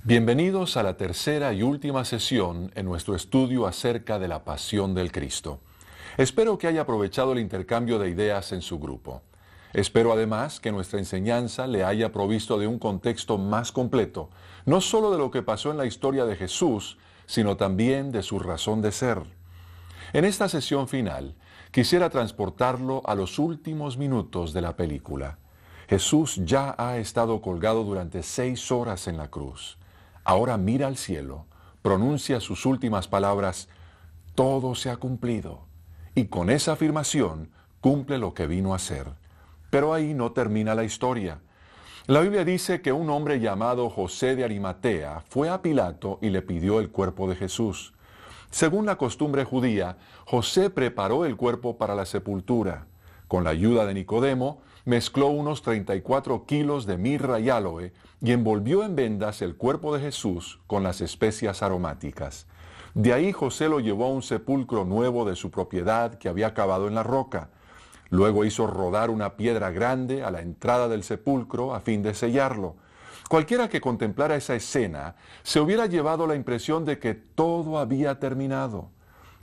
Bienvenidos a la tercera y última sesión en nuestro estudio acerca de la pasión del Cristo. Espero que haya aprovechado el intercambio de ideas en su grupo. Espero además que nuestra enseñanza le haya provisto de un contexto más completo, no solo de lo que pasó en la historia de Jesús, sino también de su razón de ser. En esta sesión final, quisiera transportarlo a los últimos minutos de la película. Jesús ya ha estado colgado durante 6 horas en la cruz. Ahora mira al cielo, pronuncia sus últimas palabras: todo se ha cumplido. Y con esa afirmación cumple lo que vino a hacer. Pero ahí no termina la historia. La Biblia dice que un hombre llamado José de Arimatea fue a Pilato y le pidió el cuerpo de Jesús. Según la costumbre judía, José preparó el cuerpo para la sepultura. Con la ayuda de Nicodemo, mezcló unos 34 kilos de mirra y áloe y envolvió en vendas el cuerpo de Jesús con las especias aromáticas. De ahí José lo llevó a un sepulcro nuevo de su propiedad que había cavado en la roca. Luego hizo rodar una piedra grande a la entrada del sepulcro a fin de sellarlo. Cualquiera que contemplara esa escena se hubiera llevado la impresión de que todo había terminado.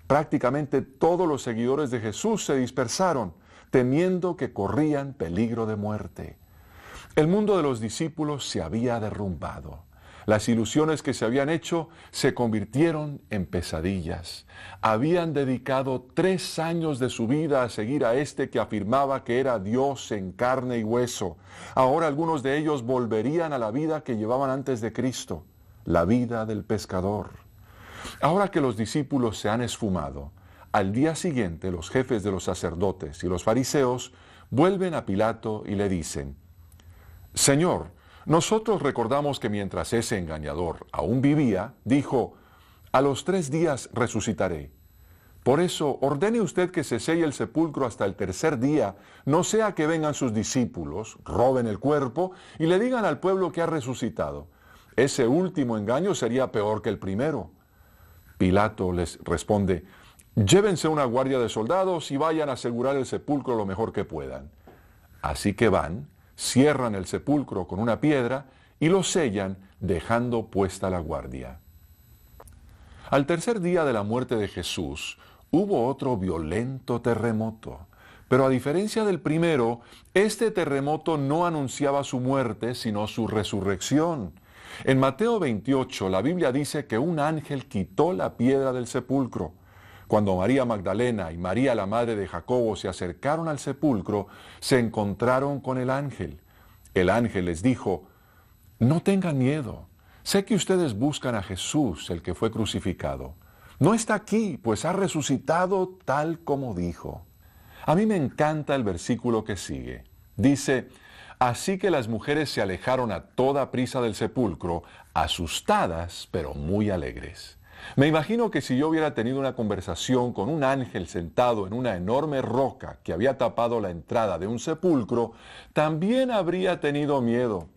Prácticamente todos los seguidores de Jesús se dispersaron, temiendo que corrían peligro de muerte. El mundo de los discípulos se había derrumbado. Las ilusiones que se habían hecho se convirtieron en pesadillas. Habían dedicado 3 años de su vida a seguir a este que afirmaba que era Dios en carne y hueso. Ahora algunos de ellos volverían a la vida que llevaban antes de Cristo, la vida del pescador. Ahora que los discípulos se han esfumado, al día siguiente los jefes de los sacerdotes y los fariseos vuelven a Pilato y le dicen: Señor, nosotros recordamos que mientras ese engañador aún vivía, dijo: a los 3 días resucitaré. Por eso, ordene usted que se selle el sepulcro hasta el 3er día, no sea que vengan sus discípulos, roben el cuerpo y le digan al pueblo que ha resucitado. Ese último engaño sería peor que el primero. Pilato les responde: llévense una guardia de soldados y vayan a asegurar el sepulcro lo mejor que puedan. Así que van, cierran el sepulcro con una piedra y lo sellan dejando puesta la guardia. Al 3er día de la muerte de Jesús, hubo otro violento terremoto. Pero a diferencia del primero, este terremoto no anunciaba su muerte, sino su resurrección. En Mateo 28, la Biblia dice que un ángel quitó la piedra del sepulcro. Cuando María Magdalena y María, la madre de Jacobo, se acercaron al sepulcro, se encontraron con el ángel. El ángel les dijo: no tengan miedo. Sé que ustedes buscan a Jesús, el que fue crucificado. No está aquí, pues ha resucitado tal como dijo. A mí me encanta el versículo que sigue. Dice: así que las mujeres se alejaron a toda prisa del sepulcro, asustadas, pero muy alegres. Me imagino que si yo hubiera tenido una conversación con un ángel sentado en una enorme roca que había tapado la entrada de un sepulcro, también habría tenido miedo.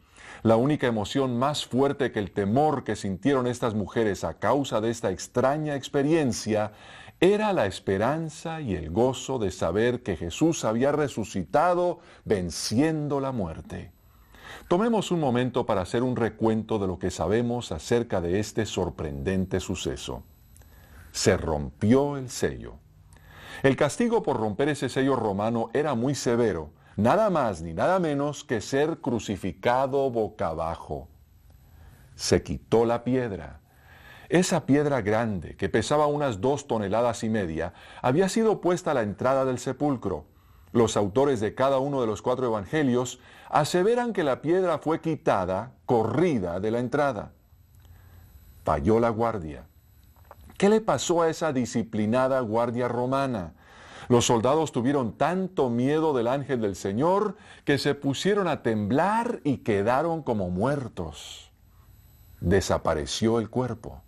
La única emoción más fuerte que el temor que sintieron estas mujeres a causa de esta extraña experiencia era la esperanza y el gozo de saber que Jesús había resucitado venciendo la muerte. Tomemos un momento para hacer un recuento de lo que sabemos acerca de este sorprendente suceso. Se rompió el sello. El castigo por romper ese sello romano era muy severo, nada más ni nada menos que ser crucificado boca abajo. Se quitó la piedra. Esa piedra grande, que pesaba unas 2,5 toneladas, había sido puesta a la entrada del sepulcro. Los autores de cada uno de los 4 evangelios aseveran que la piedra fue quitada, corrida de la entrada. Falló la guardia. ¿Qué le pasó a esa disciplinada guardia romana? Los soldados tuvieron tanto miedo del ángel del Señor que se pusieron a temblar y quedaron como muertos. Desapareció el cuerpo.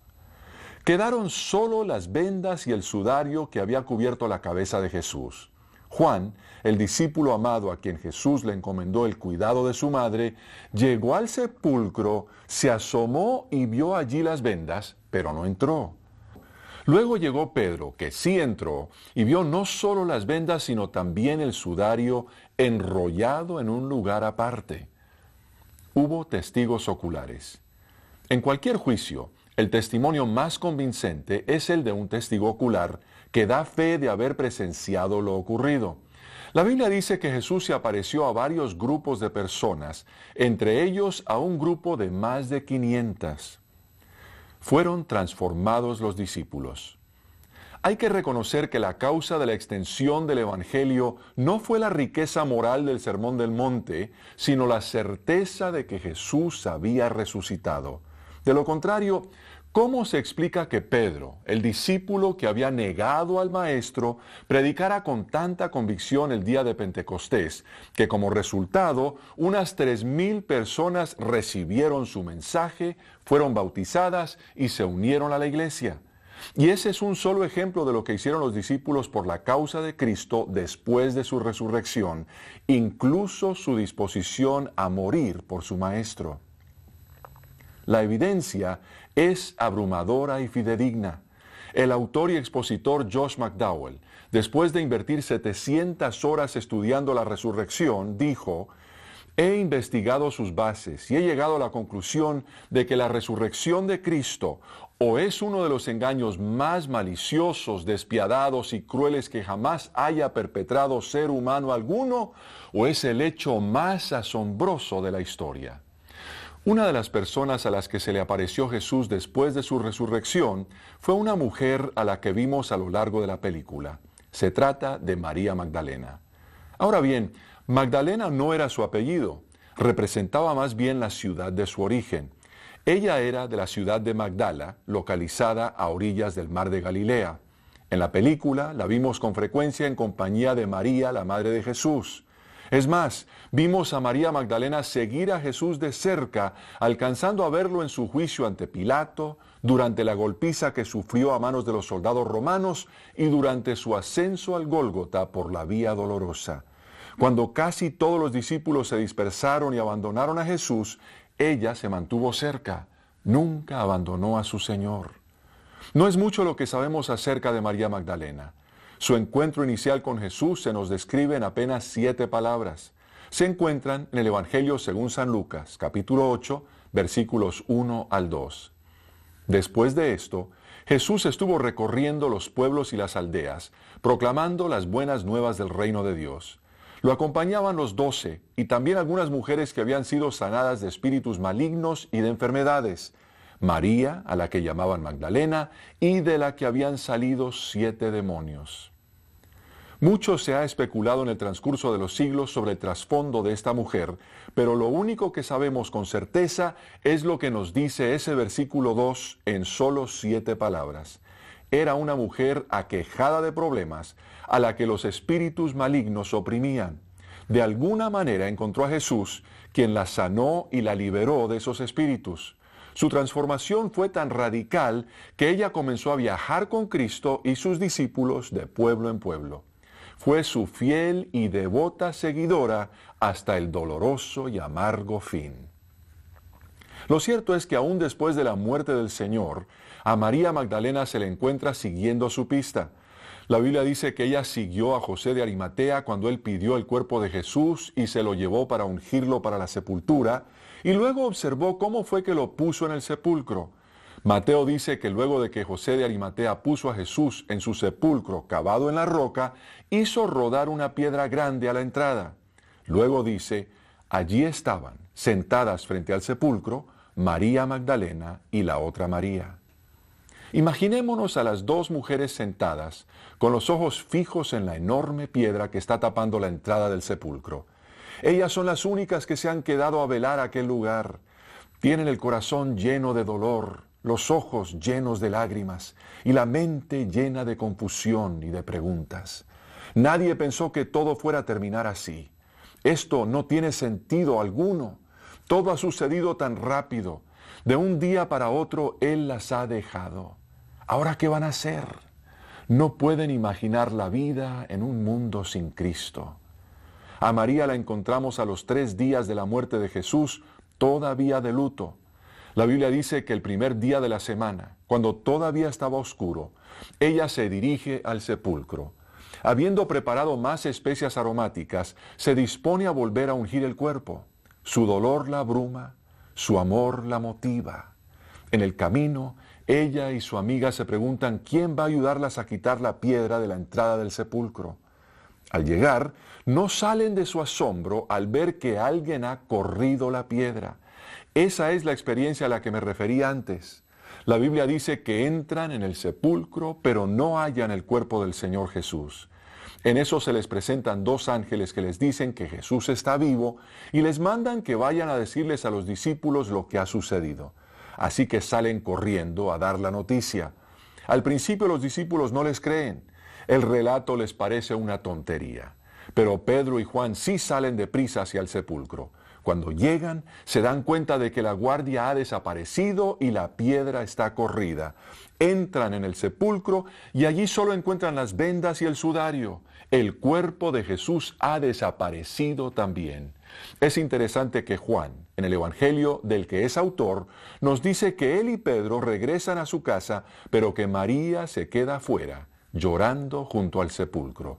Quedaron solo las vendas y el sudario que había cubierto la cabeza de Jesús. Juan, el discípulo amado a quien Jesús le encomendó el cuidado de su madre, llegó al sepulcro, se asomó y vio allí las vendas, pero no entró. Luego llegó Pedro, que sí entró, y vio no solo las vendas, sino también el sudario enrollado en un lugar aparte. Hubo testigos oculares. En cualquier juicio, el testimonio más convincente es el de un testigo ocular que da fe de haber presenciado lo ocurrido. La Biblia dice que Jesús se apareció a varios grupos de personas, entre ellos a un grupo de más de 500. Fueron transformados los discípulos. Hay que reconocer que la causa de la extensión del Evangelio no fue la riqueza moral del Sermón del Monte, sino la certeza de que Jesús había resucitado. De lo contrario, ¿cómo se explica que Pedro, el discípulo que había negado al Maestro, predicara con tanta convicción el día de Pentecostés, que como resultado unas 3,000 personas recibieron su mensaje, fueron bautizadas y se unieron a la iglesia? Y ese es un solo ejemplo de lo que hicieron los discípulos por la causa de Cristo después de su resurrección, incluso su disposición a morir por su Maestro. La evidencia es abrumadora y fidedigna. El autor y expositor Josh McDowell, después de invertir 700 horas estudiando la resurrección, dijo: he investigado sus bases y he llegado a la conclusión de que la resurrección de Cristo o es uno de los engaños más maliciosos, despiadados y crueles que jamás haya perpetrado ser humano alguno, o es el hecho más asombroso de la historia. Una de las personas a las que se le apareció Jesús después de su resurrección fue una mujer a la que vimos a lo largo de la película. Se trata de María Magdalena. Ahora bien, Magdalena no era su apellido, representaba más bien la ciudad de su origen. Ella era de la ciudad de Magdala, localizada a orillas del mar de Galilea. En la película la vimos con frecuencia en compañía de María, la madre de Jesús. Es más, vimos a María Magdalena seguir a Jesús de cerca, alcanzando a verlo en su juicio ante Pilato, durante la golpiza que sufrió a manos de los soldados romanos y durante su ascenso al Gólgota por la Vía Dolorosa. Cuando casi todos los discípulos se dispersaron y abandonaron a Jesús, ella se mantuvo cerca, nunca abandonó a su Señor. No es mucho lo que sabemos acerca de María Magdalena. Su encuentro inicial con Jesús se nos describe en apenas 7 palabras. Se encuentran en el Evangelio según San Lucas, capítulo 8, versículos 1 al 2. Después de esto, Jesús estuvo recorriendo los pueblos y las aldeas, proclamando las buenas nuevas del reino de Dios. Lo acompañaban los 12 y también algunas mujeres que habían sido sanadas de espíritus malignos y de enfermedades. María, a la que llamaban Magdalena, y de la que habían salido 7 demonios. Mucho se ha especulado en el transcurso de los siglos sobre el trasfondo de esta mujer, pero lo único que sabemos con certeza es lo que nos dice ese versículo 2 en solo 7 palabras. Era una mujer aquejada de problemas, a la que los espíritus malignos oprimían. De alguna manera encontró a Jesús, quien la sanó y la liberó de esos espíritus. Su transformación fue tan radical que ella comenzó a viajar con Cristo y sus discípulos de pueblo en pueblo. Fue su fiel y devota seguidora hasta el doloroso y amargo fin. Lo cierto es que aún después de la muerte del Señor, a María Magdalena se le encuentra siguiendo su pista. La Biblia dice que ella siguió a José de Arimatea cuando él pidió el cuerpo de Jesús y se lo llevó para ungirlo para la sepultura, y luego observó cómo fue que lo puso en el sepulcro. Mateo dice que luego de que José de Arimatea puso a Jesús en su sepulcro cavado en la roca, hizo rodar una piedra grande a la entrada. Luego dice, allí estaban, sentadas frente al sepulcro, María Magdalena y la otra María. Imaginémonos a las 2 mujeres sentadas, con los ojos fijos en la enorme piedra que está tapando la entrada del sepulcro. Ellas son las únicas que se han quedado a velar aquel lugar. Tienen el corazón lleno de dolor, los ojos llenos de lágrimas y la mente llena de confusión y de preguntas. Nadie pensó que todo fuera a terminar así. Esto no tiene sentido alguno. Todo ha sucedido tan rápido. De un día para otro Él las ha dejado. ¿Ahora qué van a hacer? No pueden imaginar la vida en un mundo sin Cristo. A María la encontramos a los 3 días de la muerte de Jesús, todavía de luto. La Biblia dice que el primer día de la semana, cuando todavía estaba oscuro, ella se dirige al sepulcro. Habiendo preparado más especias aromáticas, se dispone a volver a ungir el cuerpo. Su dolor la abruma, su amor la motiva. En el camino, ella y su amiga se preguntan quién va a ayudarlas a quitar la piedra de la entrada del sepulcro. Al llegar, no salen de su asombro al ver que alguien ha corrido la piedra. Esa es la experiencia a la que me referí antes. La Biblia dice que entran en el sepulcro, pero no hallan el cuerpo del Señor Jesús. En eso se les presentan dos ángeles que les dicen que Jesús está vivo y les mandan que vayan a decirles a los discípulos lo que ha sucedido. Así que salen corriendo a dar la noticia. Al principio los discípulos no les creen. El relato les parece una tontería. Pero Pedro y Juan sí salen deprisa hacia el sepulcro. Cuando llegan, se dan cuenta de que la guardia ha desaparecido y la piedra está corrida. Entran en el sepulcro y allí solo encuentran las vendas y el sudario. El cuerpo de Jesús ha desaparecido también. Es interesante que Juan, en el Evangelio del que es autor, nos dice que él y Pedro regresan a su casa, pero que María se queda afuera, llorando junto al sepulcro.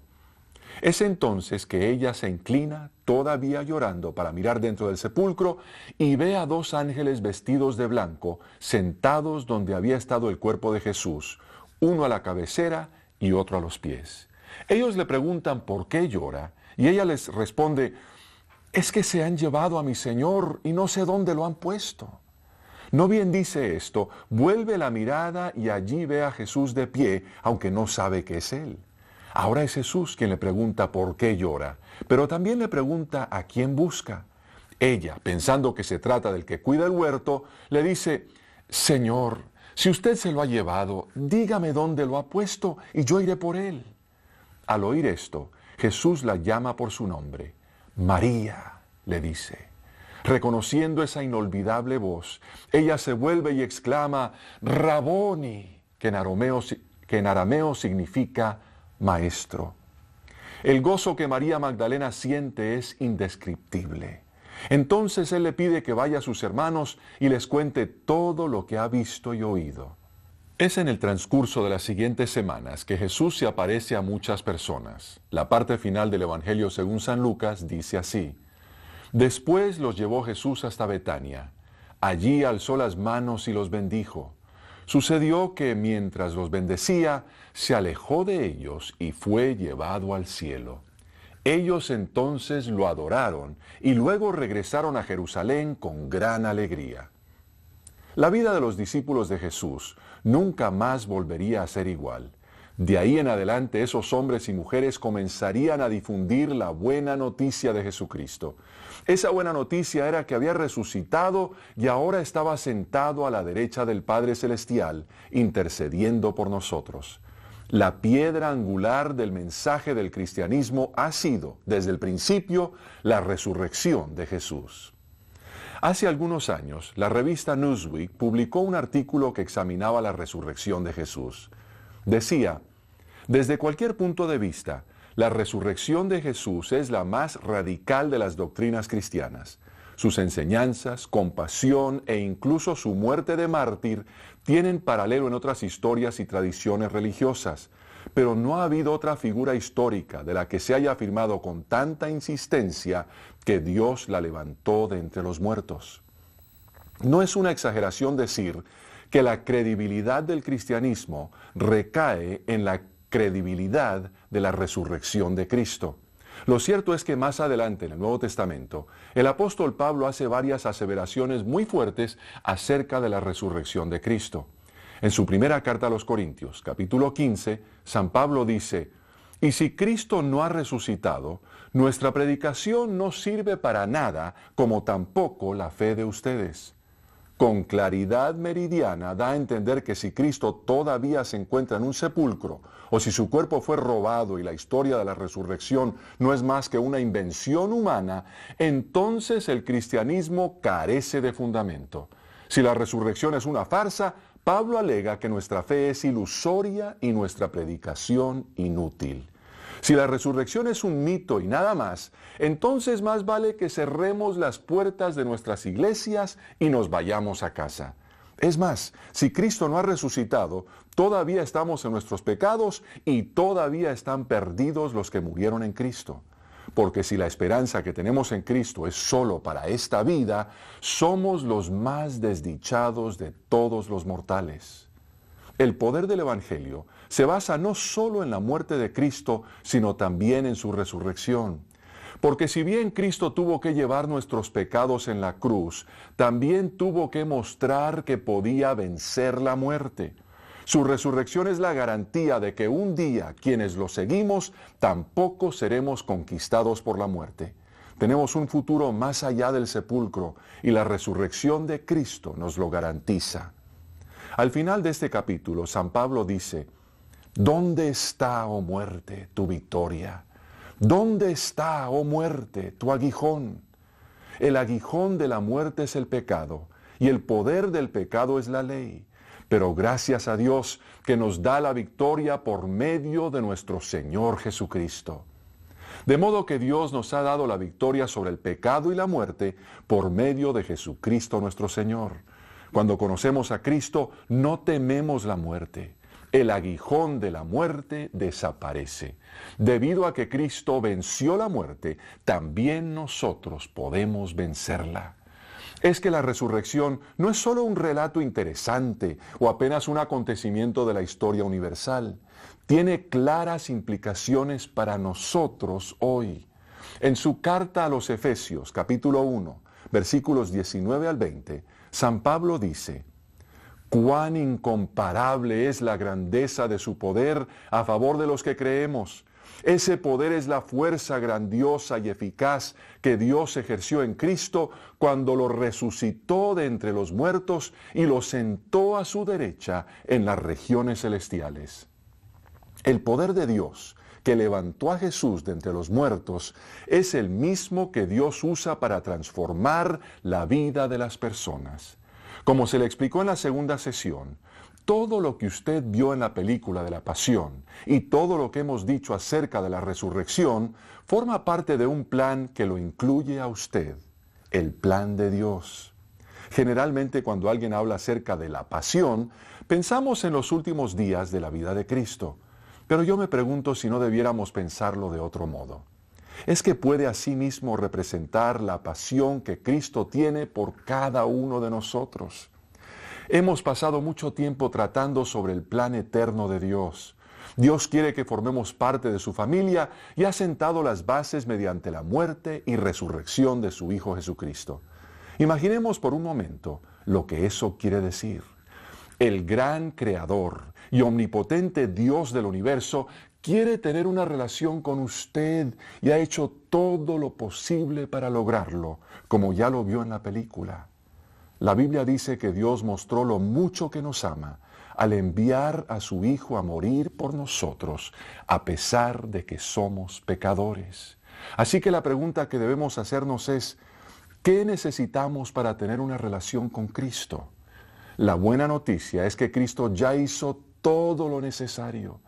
Es entonces que ella se inclina, todavía llorando, para mirar dentro del sepulcro y ve a dos ángeles vestidos de blanco, sentados donde había estado el cuerpo de Jesús, uno a la cabecera y otro a los pies. Ellos le preguntan por qué llora y ella les responde: es que se han llevado a mi Señor y no sé dónde lo han puesto. No bien dice esto, vuelve la mirada y allí ve a Jesús de pie, aunque no sabe que es Él. Ahora es Jesús quien le pregunta por qué llora, pero también le pregunta a quién busca. Ella, pensando que se trata del que cuida el huerto, le dice: Señor, si usted se lo ha llevado, dígame dónde lo ha puesto y yo iré por él. Al oír esto, Jesús la llama por su nombre. María, le dice. Reconociendo esa inolvidable voz, ella se vuelve y exclama: Raboni, que en arameo significa maestro. El gozo que María Magdalena siente es indescriptible. Entonces él le pide que vaya a sus hermanos y les cuente todo lo que ha visto y oído. Es en el transcurso de las siguientes semanas que Jesús se aparece a muchas personas. La parte final del Evangelio según San Lucas dice así: Después los llevó Jesús hasta Betania. Allí alzó las manos y los bendijo. Sucedió que mientras los bendecía, se alejó de ellos y fue llevado al cielo. Ellos entonces lo adoraron y luego regresaron a Jerusalén con gran alegría. La vida de los discípulos de Jesús nunca más volvería a ser igual. De ahí en adelante esos hombres y mujeres comenzarían a difundir la buena noticia de Jesucristo. Esa buena noticia era que había resucitado y ahora estaba sentado a la derecha del Padre Celestial, intercediendo por nosotros. La piedra angular del mensaje del cristianismo ha sido, desde el principio, la resurrección de Jesús. Hace algunos años, la revista Newsweek publicó un artículo que examinaba la resurrección de Jesús. Decía: desde cualquier punto de vista, la resurrección de Jesús es la más radical de las doctrinas cristianas. Sus enseñanzas, compasión e incluso su muerte de mártir tienen paralelo en otras historias y tradiciones religiosas, pero no ha habido otra figura histórica de la que se haya afirmado con tanta insistencia que Dios la levantó de entre los muertos. No es una exageración decir que la credibilidad del cristianismo recae en la credibilidad de la resurrección de Cristo. Lo cierto es que más adelante en el Nuevo Testamento, el apóstol Pablo hace varias aseveraciones muy fuertes acerca de la resurrección de Cristo. En su primera carta a los Corintios, capítulo 15, San Pablo dice: y si Cristo no ha resucitado, nuestra predicación no sirve para nada, como tampoco la fe de ustedes. Con claridad meridiana da a entender que si Cristo todavía se encuentra en un sepulcro, o si su cuerpo fue robado y la historia de la resurrección no es más que una invención humana, entonces el cristianismo carece de fundamento. Si la resurrección es una farsa, Pablo alega que nuestra fe es ilusoria y nuestra predicación inútil. Si la resurrección es un mito y nada más, entonces más vale que cerremos las puertas de nuestras iglesias y nos vayamos a casa. Es más, si Cristo no ha resucitado, todavía estamos en nuestros pecados y todavía están perdidos los que murieron en Cristo. porque si la esperanza que tenemos en Cristo es solo para esta vida, somos los más desdichados de todos los mortales. El poder del Evangelio se basa no solo en la muerte de Cristo, sino también en su resurrección. Porque si bien Cristo tuvo que llevar nuestros pecados en la cruz, también tuvo que mostrar que podía vencer la muerte. Su resurrección es la garantía de que un día quienes lo seguimos tampoco seremos conquistados por la muerte. Tenemos un futuro más allá del sepulcro y la resurrección de Cristo nos lo garantiza. Al final de este capítulo, San Pablo dice: ¿Dónde está, oh muerte, tu victoria? ¿Dónde está, oh muerte, tu aguijón? El aguijón de la muerte es el pecado, y el poder del pecado es la ley. Pero gracias a Dios que nos da la victoria por medio de nuestro Señor Jesucristo. De modo que Dios nos ha dado la victoria sobre el pecado y la muerte por medio de Jesucristo nuestro Señor. Cuando conocemos a Cristo, no tememos la muerte. El aguijón de la muerte desaparece. Debido a que Cristo venció la muerte, también nosotros podemos vencerla. Es que la resurrección no es solo un relato interesante o apenas un acontecimiento de la historia universal. Tiene claras implicaciones para nosotros hoy. En su carta a los Efesios, capítulo 1, versículos 19 al 20, San Pablo dice: «Cuán incomparable es la grandeza de su poder a favor de los que creemos. Ese poder es la fuerza grandiosa y eficaz que Dios ejerció en Cristo cuando lo resucitó de entre los muertos y lo sentó a su derecha en las regiones celestiales». El poder de Dios que levantó a Jesús de entre los muertos es el mismo que Dios usa para transformar la vida de las personas. Como se le explicó en la segunda sesión, todo lo que usted vio en la película de la Pasión y todo lo que hemos dicho acerca de la resurrección forma parte de un plan que lo incluye a usted, el plan de Dios. Generalmente cuando alguien habla acerca de la Pasión, pensamos en los últimos días de la vida de Cristo, pero yo me pregunto si no debiéramos pensarlo de otro modo. Es que puede asimismo representar la pasión que Cristo tiene por cada uno de nosotros. Hemos pasado mucho tiempo tratando sobre el plan eterno de Dios. Dios quiere que formemos parte de su familia y ha sentado las bases mediante la muerte y resurrección de su Hijo Jesucristo. Imaginemos por un momento lo que eso quiere decir. El gran Creador y omnipotente Dios del universo quiere tener una relación con usted y ha hecho todo lo posible para lograrlo, como ya lo vio en la película. La Biblia dice que Dios mostró lo mucho que nos ama al enviar a su Hijo a morir por nosotros, a pesar de que somos pecadores. Así que la pregunta que debemos hacernos es: ¿qué necesitamos para tener una relación con Cristo? La buena noticia es que Cristo ya hizo todo lo necesario.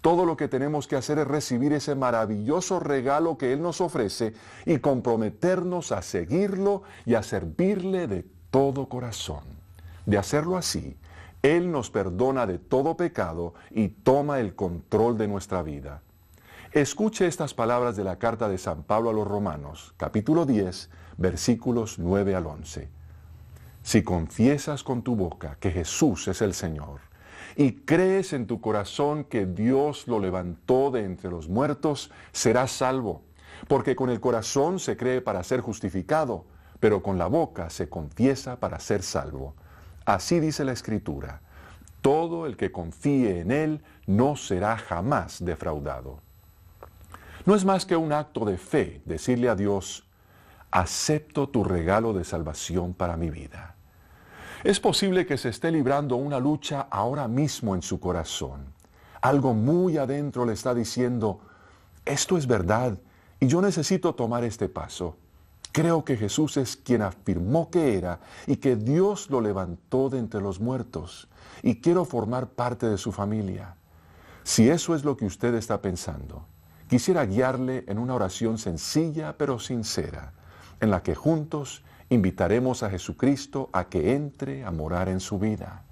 Todo lo que tenemos que hacer es recibir ese maravilloso regalo que Él nos ofrece y comprometernos a seguirlo y a servirle de todo corazón. De hacerlo así, Él nos perdona de todo pecado y toma el control de nuestra vida. Escuche estas palabras de la carta de San Pablo a los Romanos, capítulo 10, versículos 9 al 11. Si confiesas con tu boca que Jesús es el Señor, y crees en tu corazón que Dios lo levantó de entre los muertos, serás salvo. Porque con el corazón se cree para ser justificado, pero con la boca se confiesa para ser salvo. Así dice la Escritura: todo el que confíe en Él no será jamás defraudado. No es más que un acto de fe decirle a Dios: acepto tu regalo de salvación para mi vida. Es posible que se esté librando una lucha ahora mismo en su corazón. Algo muy adentro le está diciendo: esto es verdad y yo necesito tomar este paso. Creo que Jesús es quien afirmó que era y que Dios lo levantó de entre los muertos y quiero formar parte de su familia. Si eso es lo que usted está pensando, quisiera guiarle en una oración sencilla pero sincera, en la que juntos invitaremos a Jesucristo a que entre a morar en su vida.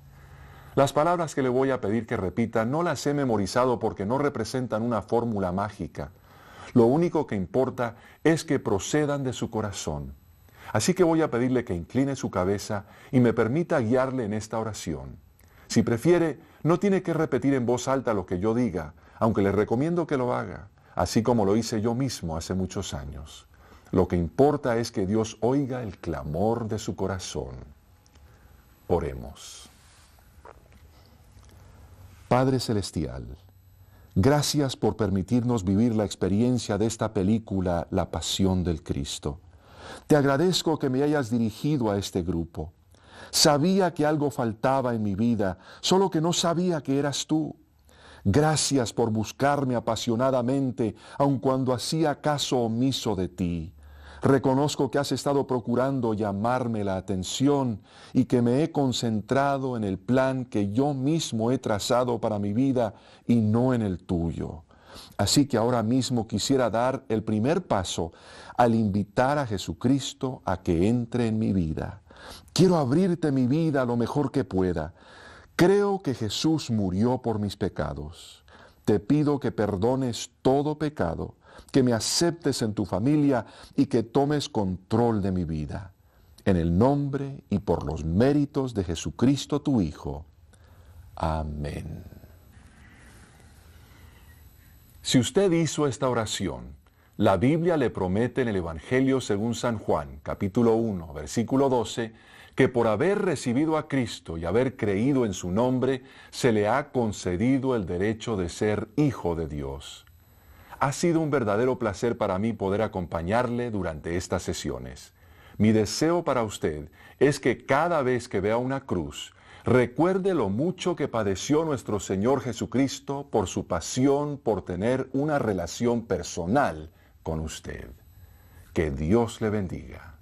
Las palabras que le voy a pedir que repita no las he memorizado porque no representan una fórmula mágica. Lo único que importa es que procedan de su corazón. Así que voy a pedirle que incline su cabeza y me permita guiarle en esta oración. Si prefiere, no tiene que repetir en voz alta lo que yo diga, aunque le recomiendo que lo haga, así como lo hice yo mismo hace muchos años. Lo que importa es que Dios oiga el clamor de su corazón. Oremos. Padre Celestial, gracias por permitirnos vivir la experiencia de esta película, La Pasión del Cristo. Te agradezco que me hayas dirigido a este grupo. Sabía que algo faltaba en mi vida, solo que no sabía que eras tú. Gracias por buscarme apasionadamente, aun cuando hacía caso omiso de ti. Reconozco que has estado procurando llamarme la atención y que me he concentrado en el plan que yo mismo he trazado para mi vida y no en el tuyo. Así que ahora mismo quisiera dar el primer paso al invitar a Jesucristo a que entre en mi vida. Quiero abrirte mi vida lo mejor que pueda. Creo que Jesús murió por mis pecados. Te pido que perdones todo pecado, que me aceptes en tu familia y que tomes control de mi vida. En el nombre y por los méritos de Jesucristo tu Hijo. Amén. Si usted hizo esta oración, la Biblia le promete en el Evangelio según San Juan, capítulo 1, versículo 12, que por haber recibido a Cristo y haber creído en su nombre, se le ha concedido el derecho de ser hijo de Dios. Ha sido un verdadero placer para mí poder acompañarle durante estas sesiones. Mi deseo para usted es que cada vez que vea una cruz, recuerde lo mucho que padeció nuestro Señor Jesucristo por su pasión por tener una relación personal con usted. Que Dios le bendiga.